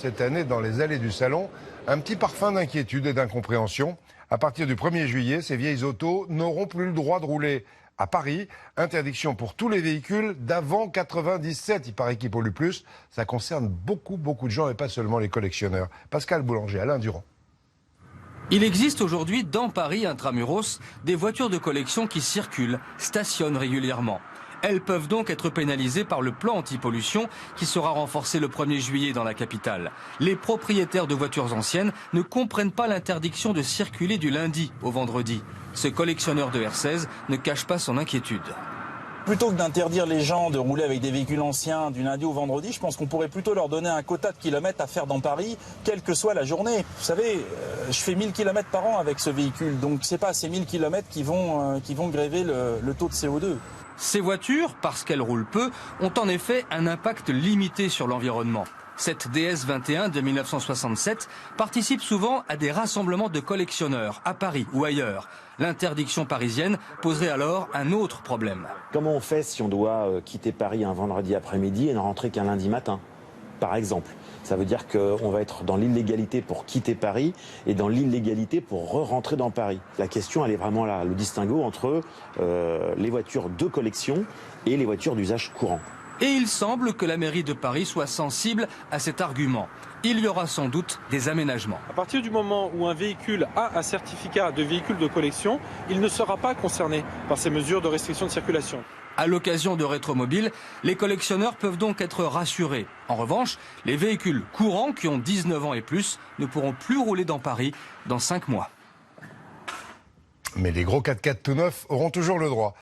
cette année dans les allées du salon un petit parfum d'inquiétude et d'incompréhension. À partir du 1er juillet, ces vieilles autos n'auront plus le droit de rouler à Paris. Interdiction pour tous les véhicules d'avant 97. Il paraît qu'ils polluent plus. Ça concerne beaucoup de gens et pas seulement les collectionneurs. Pascal Boulanger, Alain Durand. Il existe aujourd'hui dans Paris intramuros des voitures de collection qui circulent, stationnent régulièrement. Elles peuvent donc être pénalisées par le plan anti-pollution qui sera renforcé le 1er juillet dans la capitale. Les propriétaires de voitures anciennes ne comprennent pas l'interdiction de circuler du lundi au vendredi. Ce collectionneur de R16 ne cache pas son inquiétude. Plutôt que d'interdire les gens de rouler avec des véhicules anciens du lundi au vendredi, je pense qu'on pourrait plutôt leur donner un quota de kilomètres à faire dans Paris, quelle que soit la journée. Vous savez, je fais 1000 km par an avec ce véhicule, donc c'est pas ces 1000 km qui vont gréver le taux de CO2. Ces voitures, parce qu'elles roulent peu, ont en effet un impact limité sur l'environnement. Cette DS21 de 1967 participe souvent à des rassemblements de collectionneurs à Paris ou ailleurs. L'interdiction parisienne poserait alors un autre problème. Comment on fait si on doit quitter Paris un vendredi après-midi et ne rentrer qu'un lundi matin, par exemple? Ça veut dire qu'on va être dans l'illégalité pour quitter Paris et dans l'illégalité pour re-rentrer dans Paris. La question, elle est vraiment là, le distinguo entre les voitures de collection et les voitures d'usage courant. Et il semble que la mairie de Paris soit sensible à cet argument. Il y aura sans doute des aménagements. À partir du moment où un véhicule a un certificat de véhicule de collection, il ne sera pas concerné par ces mesures de restriction de circulation. À l'occasion de rétromobiles, les collectionneurs peuvent donc être rassurés. En revanche, les véhicules courants qui ont 19 ans et plus ne pourront plus rouler dans Paris dans 5 mois. Mais les gros 4x4 tout neufs auront toujours le droit.